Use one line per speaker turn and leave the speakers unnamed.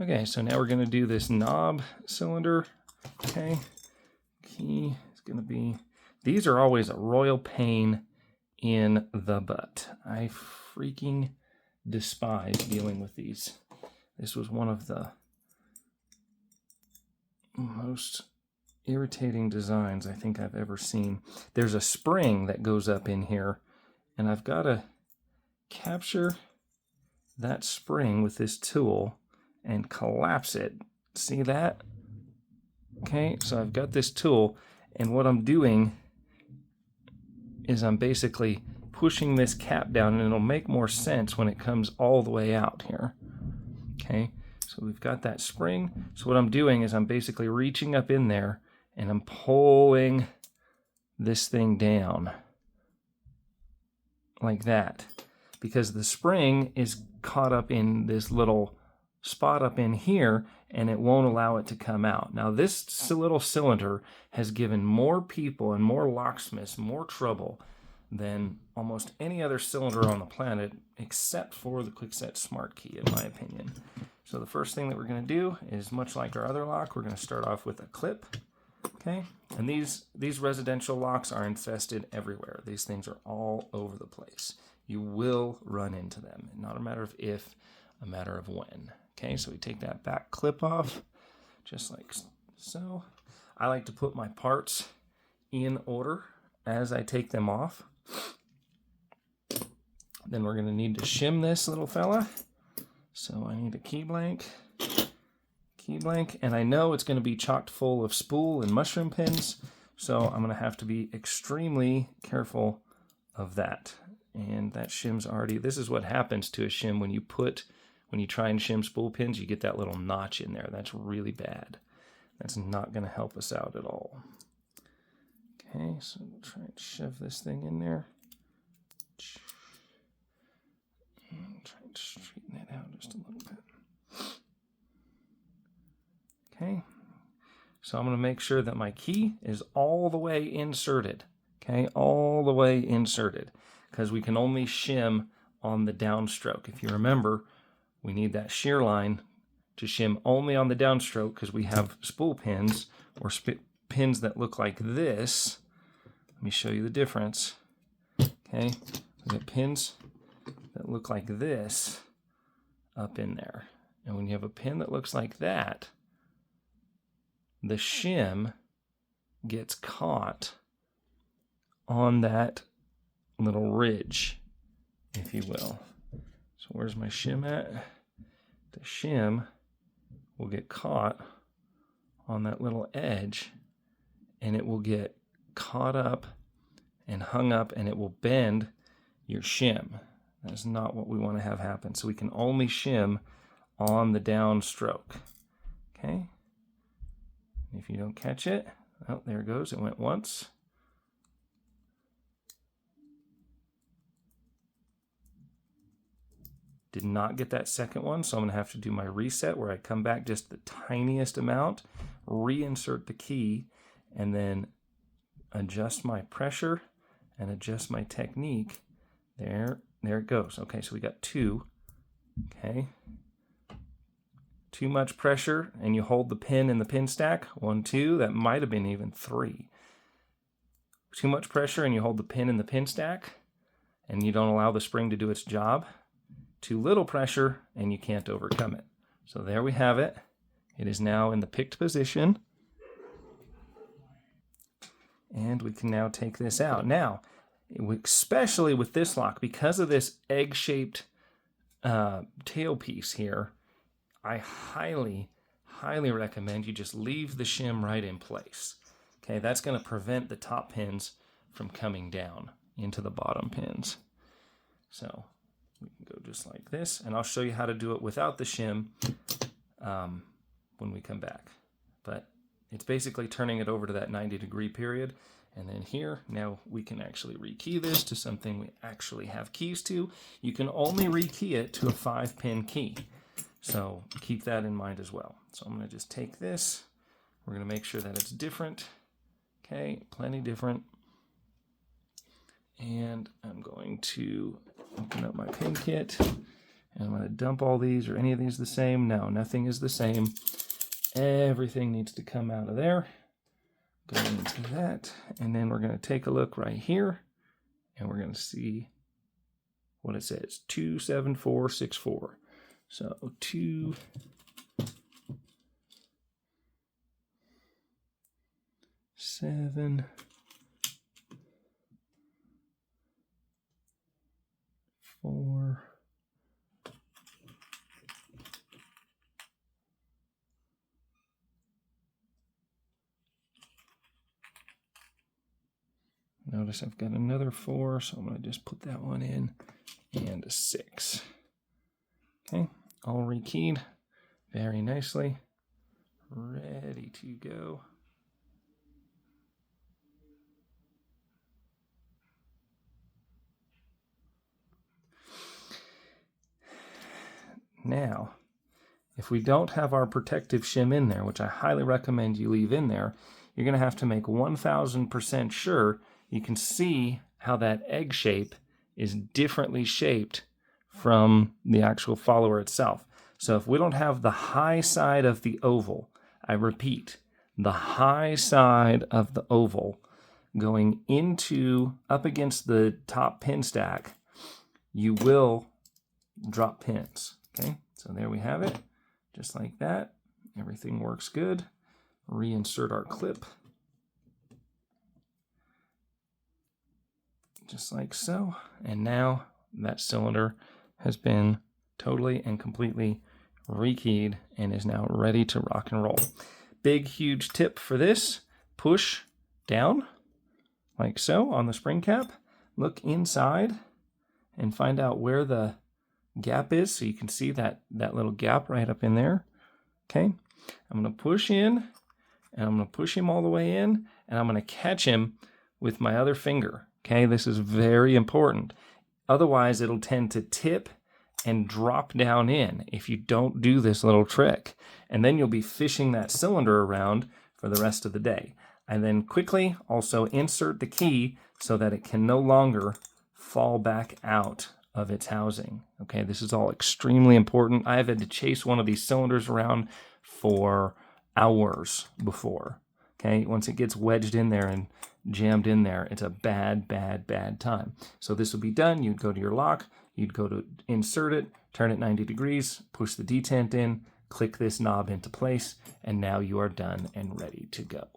Okay, so now we're going to do this knob cylinder. Okay, key is going to be, these are always a royal pain in the butt. I freaking despise dealing with these. This was one of the most irritating designs I think I've ever seen. There's a spring that goes up in here, and I've got to capture that spring with this tool and collapse it. See that? Okay, so I've got this tool, and what I'm doing is I'm basically pushing this cap down, and it'll make more sense when it comes all the way out here. Okay, so we've got that spring. So what I'm doing is I'm basically reaching up in there, and I'm pulling this thing down like that, because the spring is caught up in this little spot up in here, and it won't allow it to come out. Now this little cylinder has given more people and more locksmiths more trouble than almost any other cylinder on the planet, except for the Quickset Smart Key, in my opinion. So the first thing that we're going to do is, much like our other lock, we're going to start off with a clip. Okay, and these residential locks are infested everywhere. These things are all over the place. You will run into them. Not a matter of if, a matter of when. Okay, so we take that back clip off, just like so. I like to put my parts in order as I take them off. Then we're going to need to shim this little fella. So I need a key blank, and I know it's going to be chocked full of spool and mushroom pins, so I'm going to have to be extremely careful of that. And that shim's already, this is what happens to a shim when you try and shim spool pins, you get that little notch in there. That's really bad. That's not going to help us out at all. Okay, so we'll try and shove this thing in there. And try and straighten it out just a little bit. Okay, so I'm going to make sure that my key is all the way inserted. Okay, all the way inserted, because we can only shim on the downstroke. If you remember, we need that shear line to shim only on the downstroke, because we have spool pins or pins that look like this. Let me show you the difference. Okay, we have pins that look like this up in there. And when you have a pin that looks like that, the shim gets caught on that little ridge, if you will. So where's my shim at? The shim will get caught on that little edge, and it will get caught up and hung up, and it will bend your shim. That's not what we want to have happen. So we can only shim on the downstroke. Okay? If you don't catch it, oh, there it goes. It went once. Did not get that second one, so I'm going to have to do my reset where I come back just the tiniest amount, reinsert the key, and then adjust my pressure and adjust my technique. There it goes. Okay, so we got two. Okay. Too much pressure, and you hold the pin in the pin stack. 1, 2, that might have been even 3. Too much pressure, and you hold the pin in the pin stack, and you don't allow the spring to do its job. Too little pressure, and you can't overcome it. So there we have it. It is now in the picked position. And we can now take this out. Now, especially with this lock, because of this egg-shaped tailpiece here, I highly, highly recommend you just leave the shim right in place. Okay, that's going to prevent the top pins from coming down into the bottom pins. So we can go just like this, and I'll show you how to do it without the shim when we come back. But it's basically turning it over to that 90-degree period. And then here, now we can actually rekey this to something we actually have keys to. You can only rekey it to a 5-pin key. So keep that in mind as well. So I'm going to just take this. We're going to make sure that it's different. Okay, plenty different. And I'm going to open up my pin kit. And I'm going to dump all these. Are any of these the same? No, nothing is the same. Everything needs to come out of there. Go into that. And then we're going to take a look right here. And we're going to see what it says. 27464. So 2... 7 4 Notice I've got another 4, so I'm going to just put that one in, and a 6. Okay, all rekeyed very nicely, ready to go. Now, if we don't have our protective shim in there, which I highly recommend you leave in there, you're going to have to make 1000% sure you can see how that egg shape is differently shaped from the actual follower itself. So if we don't have the high side of the oval, I repeat, the high side of the oval going into up against the top pin stack, you will drop pins. Okay, so there we have it, just like that. Everything works good. Reinsert our clip, just like so. And now that cylinder has been totally and completely rekeyed and is now ready to rock and roll. Big, huge tip for this: push down, like so, on the spring cap. Look inside and find out where the gap is, so you can see that little gap right up in there. Okay, I'm going to push in, and I'm going to push him all the way in, and I'm going to catch him with my other finger. Okay, this is very important. Otherwise, it'll tend to tip and drop down in if you don't do this little trick. And then you'll be fishing that cylinder around for the rest of the day. And then quickly also insert the key so that it can no longer fall back out of its housing. Okay, this is all extremely important. I've had to chase one of these cylinders around for hours before. Okay, once it gets wedged in there and jammed in there, it's a bad, bad, bad time. So this will be done. You'd go to your lock, you'd go to insert it, turn it 90 degrees, push the detent in, click this knob into place, and now you are done and ready to go.